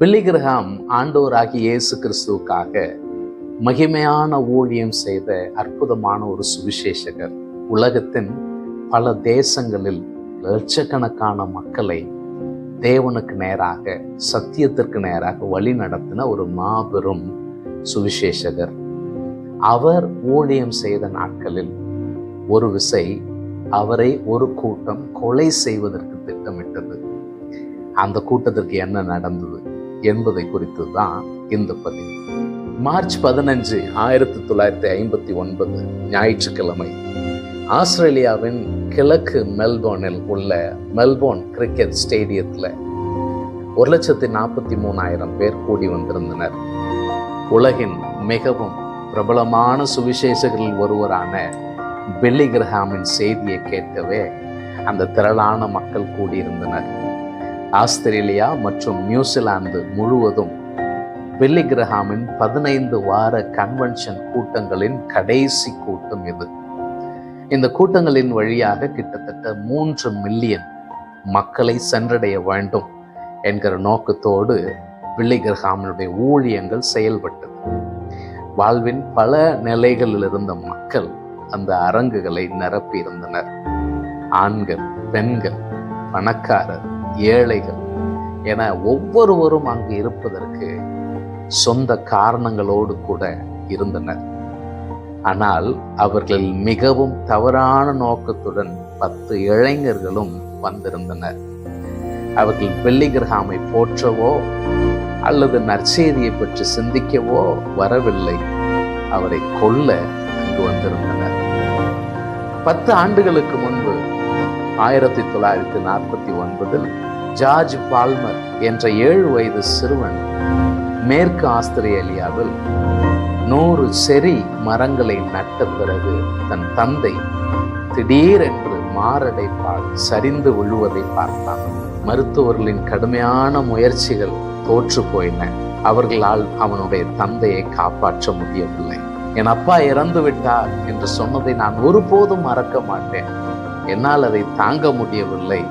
பில்லி Graham ஆண்டவராகிய இயேசு கிறிஸ்துவுக்காக மகிமையான ஊழியம் செய்த அற்புதமான ஒரு சுவிசேஷகர். உலகத்தின் பல தேசங்களில் லட்சக்கணக்கான மக்களை தேவனுக்கு நேராக, சத்தியத்திற்கு நேராக வழி நடத்தின ஒரு மாபெரும் சுவிசேஷகர். அவர் ஊழியம் செய்த நாட்களில் ஒரு விசை அவரை ஒரு கூட்டம் கொலை செய்வதற்கு திட்டமிட்டது. அந்த கூட்டத்திற்கு என்ன நடந்தது என்பதை குறித்து தான் இந்த பதிவு. மார்ச் 15, 1959 ஞாயிற்றுக்கிழமை ஆஸ்திரேலியாவின் கிழக்கு மெல்போர்னில் உள்ள மெல்போர்ன் கிரிக்கெட் ஸ்டேடியத்தில் 1,43,000 பேர் கூடி வந்திருந்தனர். உலகின் மிகவும் பிரபலமான சுவிசேஷகரில் ஒருவரான பில்லி கிரஹாமின் செய்தியை கேட்கவே அந்த திரளான மக்கள் கூடியிருந்தனர். ஆஸ்திரேலியா மற்றும் நியூசிலாந்து முழுவதும் பில்லி கிரஹாமின் 15 வார கன்வென்ஷன் கூட்டங்களின் கடைசி கூட்டம் இது. இந்த கூட்டங்களின் வழியாக கிட்டத்தட்ட 3 மில்லியன் மக்களை சென்றடைய வேண்டும் என்கிற நோக்கத்தோடு பில்லி கிரஹாமினுடைய ஊழியங்கள் செயல்பட்டது. வாழ்வின் பல நிலைகளில் இருந்த மக்கள் அந்த அரங்குகளை நிரப்பி இருந்தனர். ஆண்கள், பெண்கள், பணக்காரர், ஏழைகள் என ஒவ்வொருவரும் அங்கு இருப்பதற்கு சொந்த காரணங்களோடு கூட இருந்தனர். ஆனால் அவர்கள் மிகவும் தவறான நோக்கத்துடன் 10 இளைஞர்களும் வந்திருந்தனர். அவர்கள் பில்லி கிரஹாமை போற்றவோ அல்லது நற்செய்தியை பற்றி சிந்திக்கவோ வரவில்லை, அவரை கொல்ல அங்கு வந்திருந்தனர். 10 ஆண்டுகளுக்கு முன்பு 1949 ஜார்ஜ் பால்மர் என்ற 7 வயது சிறுவன் மேற்கு ஆஸ்திரேலியாவில் 100 செரி மரங்களை நட்ட பிறகு தன் தந்தை திடீரென்று மாரடைப்பால் சரிந்து விழுவதை பார்த்தான். மருத்துவர்களின் கடுமையான முயற்சிகள் தோற்று போயின. அவர்களால் அவனுடைய தந்தையை காப்பாற்ற முடியவில்லை. என் அப்பா இறந்து விட்டார் என்று சொன்னதை நான் ஒருபோதும் மறக்க மாட்டேன், என்னால் அதை தாங்க முடியவில்லை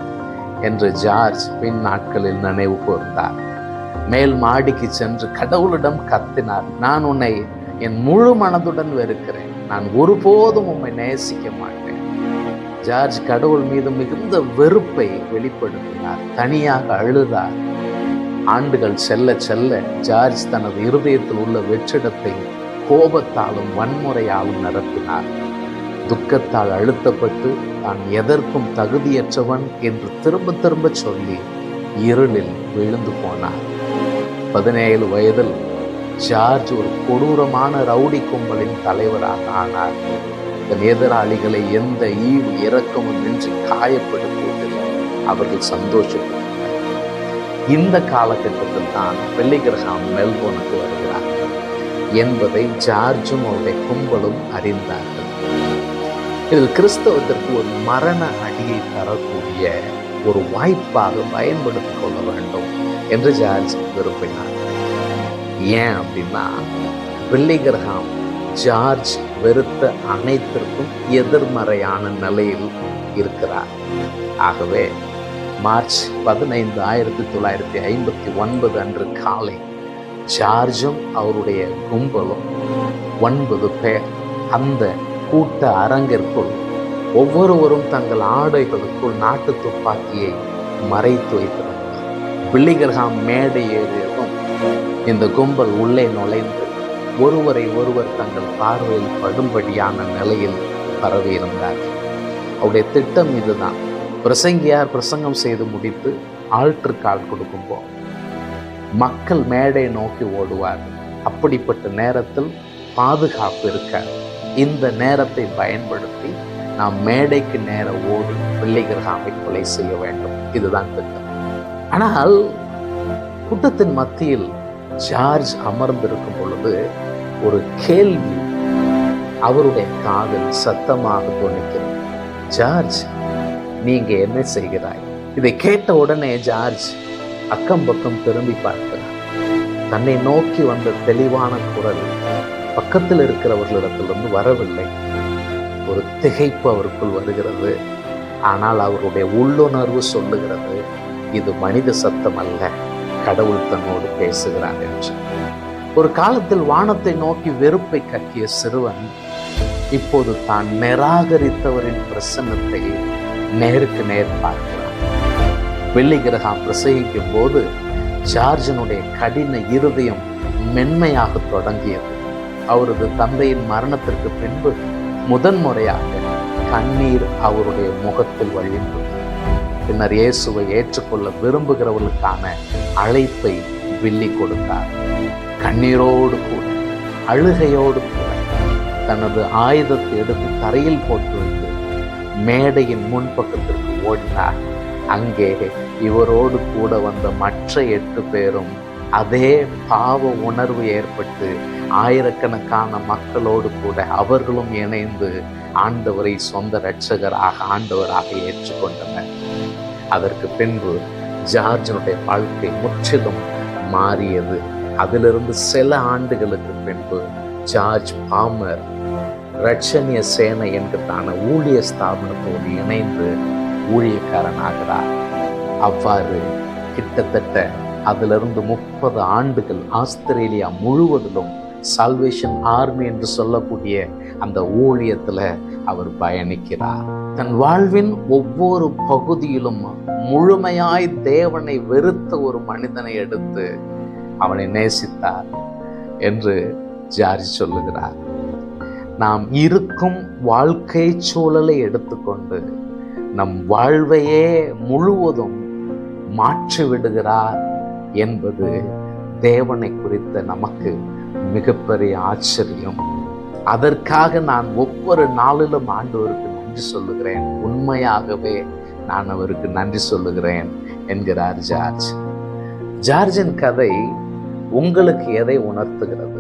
என்று ஜார்ஜ் பின் நாட்களில் நினைவு கூர்ந்தார். மேல் மாடிக்கு சென்று கடவுளிடம் கத்தினார், நான் உன்னை என் முழு மனதுடன் வெறுக்கிறேன், நான் ஒருபோதும் உம்மை நேசிக்க மாட்டேன். ஜார்ஜ் கடவுள் மீது மிகுந்த வெறுப்பை வெளிப்படுத்தினார், தனியாக அழுதார். ஆண்டுகள் செல்ல செல்ல ஜார்ஜ் தனது இருதயத்தில் உள்ள வெற்றிடத்தை கோபத்தாலும் வன்முறையாலும் நிரப்பினார். துக்கத்தால் அழுத்தப்பட்டு தான் எதற்கும் தகுதியற்றவன் என்று திரும்ப திரும்ப சொல்லி இருளில் விழுந்து போனார். 17 வயதில் ஜார்ஜ் ஒரு கொடூரமான ரவுடி கும்பலின் தலைவராக ஆனார். தன் எதிராளிகளை எந்த ஈவு இரக்கமும் இன்றி காயப்படுத்துவதில் அவர்கள் சந்தோஷப்பட்டனர். இந்த காலகட்டத்தில் தான் பில்லி கிரஹாம் மெல்போர்னுக்கு வருகிறார் என்பதை ஜார்ஜும் அவருடைய கும்பலும் அறிந்தார்கள். இதில் கிறிஸ்தவத்திற்கு ஒரு மரண அடியை தரக்கூடிய ஒரு வாய்ப்பாக பயன்படுத்திக் கொள்ள வேண்டும் என்று ஜார்ஜ் விரும்பினார். ஏன் அப்படின்னா, பில்லி கிரஹாம் ஜார்ஜ் வெறுத்த அனைத்திற்கும் எதிர்மறையான நிலையில் இருக்கிறார். ஆகவே மார்ச் 15, 1959 அன்று காலை ஜார்ஜும் அவருடைய கும்பலும் 9 பேர் அந்த கூட்ட அரங்கிற்குள் ஒவ்வொருவரும் தங்கள் ஆடைகளுக்குள் நாட்டு துப்பாக்கியை மறைத்து வைத்திருந்தனர். பில்லி கிரஹாம் மேடை ஏறியதும் இந்த கும்பல் உள்ளே நுழைந்து ஒருவரை ஒருவர் தங்கள் பார்வையில் படும்படியான நிலையில் பரவியிருந்தார்கள். அவருடைய திட்டம் இதுதான். பிரசங்கியார் பிரசங்கம் செய்து முடித்து ஆல்டருக்கு ஆள் கொடுக்கும்போது மக்கள் மேடை நோக்கி ஓடுவார். அப்படிப்பட்ட நேரத்தில் பாதுகாப்பு இருக்க இந்த நேரத்தை பயன்படுத்தி நாம் மேடைக்கு நேர ஓடி பில்லி கிரஹாமை கொலை செய்ய வேண்டும். இதுதான் திட்டம். ஆனால் கூட்டத்தின் மத்தியில் ஜார்ஜ் அமர்ந்திருக்கும் பொழுது ஒரு கேள்வி அவருடைய காதில் சத்தமாக தொனிக்கிறது. ஜார்ஜ், நீங்க என்ன செய்கிறாய்? இதை கேட்ட உடனே ஜார்ஜ் அக்கம் பக்கம் திரும்பி பார்க்கிறார். தன்னை நோக்கி வந்த தெளிவான குரல் பக்கத்தில் இருக்கிறவர்களிடத்திலிருந்து வரவில்லை. ஒரு திகைப்பு அவருக்குள் வருகிறது. ஆனால் அவருடைய உள்ளுணர்வு சொல்லுகிறது, இது மனித சத்தம் அல்ல, கடவுள் தன்னோடு பேசுகிறார் என்று. ஒரு காலத்தில் வானத்தை நோக்கி வெறுப்பை கக்கிய சிறுவன் இப்போது தான் நிராகரித்தவரின் பிரசன்னத்தை நேருக்கு நேர் பார்க்கிறார். வெள்ளி கிரகம் பிரசங்கிக்கும் போது ஜார்ஜனுடைய கடின இருதயம் மென்மையாக தொடங்கியது. அவரது தந்தையின் மரணத்திற்கு பின்பு முதன்முறையாக கண்ணீர் அவருடைய முகத்தில் வழிந்தது. பின்னர் இயேசுவை ஏற்றுக்கொள்ள விரும்புகிறவர்களுக்கான அழைப்பை வில்லி கொடுத்தார். கண்ணீரோடு கூட, அழுகையோடு கூட தனது ஆயுதத்தை எடுத்து தரையில் போட்டு வைத்து மேடையின் முன்பக்கத்திற்கு ஓடினார். அங்கே இவரோடு கூட வந்த மற்ற 8 பேரும் அதே பாவ உணர்வு ஏற்பட்டு ஆயிரக்கணக்கான மக்களோடு கூட அவர்களும் இணைந்து ஆண்டவரை சொந்த இரட்சகராக, ஆண்டவராக ஏற்றுக்கொண்டனர். அதற்கு பின்பு ஜார்ஜனுடைய வாழ்க்கை முற்றிலும் மாறியது. அதிலிருந்து சில ஆண்டுகளுக்கு பின்பு ஜார்ஜ் பால்மர் ரட்சணிய சேனை என்கிறதான ஊழிய ஸ்தாபனத்தோடு இணைந்து ஊழியக்காரனாகிறார். அவ்வாறு கிட்டத்தட்ட அதிலிருந்து 30 ஆண்டுகள் ஆஸ்திரேலியா முழுவதிலும் சால்வேஷன் ஆர்மி என்று சொல்லக்கூடிய அந்த ஊழியத்துல அவர் பயணிக்கிறார். தன் வாழ்வின் ஒவ்வொரு பகுதியிலும் முழுமையாய் தேவனை வெறுத்த ஒரு மனிதனை எடுத்து அவனை நேசித்தார் என்று ஜார்ஜ் சொல்லுகிறார். நாம் இருக்கும் வாழ்க்கை சூழலை எடுத்துக்கொண்டு நம் வாழ்வையே முழுவதும் மாற்றி விடுகிறார் என்பது தேவனை குறித்த நமக்கு மிகப்பெரிய ஆச்சரியம். அதற்காக நான் ஒவ்வொரு நாளிலும் ஆண்டவருக்கு நன்றி சொல்லுகிறேன். உண்மையாகவே நான் அவருக்கு நன்றி சொல்லுகிறேன் என்கிறார் ஜார்ஜ். ஜார்ஜின் கதை உங்களுக்கு எதை உணர்த்துகிறது?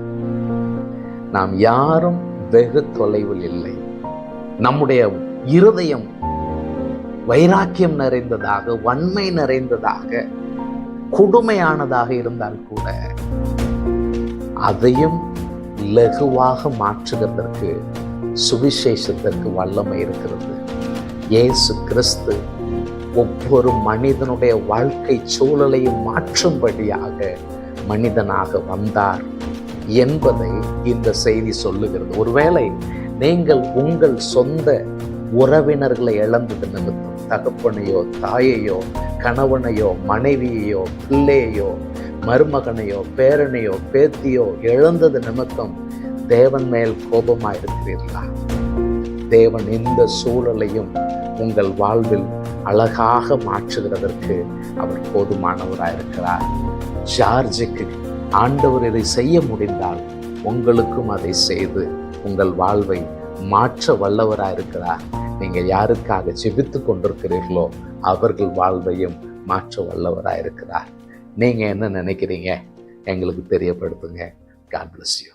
நாம் யாரும் வெகு தொலைவில் இல்லை. நம்முடைய இருதயம் வைராக்கியம் நிறைந்ததாக, வன்மை நிறைந்ததாக, கொடுமையானதாக இருந்தால் கூட அதையும் லகுவாக மாற்றுவதற்கு சுவிசேஷத்திற்கு வல்லமை இருக்கிறது. இயேசு கிறிஸ்து ஒவ்வொரு மனிதனுடைய வாழ்க்கை சூழலையும் மாற்றும்படியாக மனிதனாக வந்தார் என்பதை இந்த செய்தி சொல்லுகிறது. ஒருவேளை நீங்கள் உங்கள் சொந்த உறவினர்களை இழந்தது நிமித்தம், தகப்பனையோ, தாயையோ, கணவனையோ, மனைவியையோ, பிள்ளையோ, மருமகனையோ, பேரனையோ, பேத்தியோ இழந்தது நிமித்தம் தேவன் மேல் கோபமாயிருக்கிறீர்களா? தேவன் இந்த சூழலையும் உங்கள் வாழ்வில் அழகாக மாற்றுகிறதற்கு அவர் போதுமானவராயிருக்கிறார். ஜார்ஜுக்கு ஆண்டவர் இதை செய்ய முடிந்தால் உங்களுக்கும் அதை செய்து உங்கள் வாழ்வை மாற்ற வல்லவராயிருக்கிறார். நீங்கள் யாருக்காக ஜெபித்து கொண்டிருக்கிறீர்களோ அவர்கள் வாழ்வையும் மாற்ற வல்லவராயிருக்கிறார். நீங்கள் என்ன நினைக்கிறீங்க? எங்களுக்கு தெரியப்படுத்துங்க. God bless you.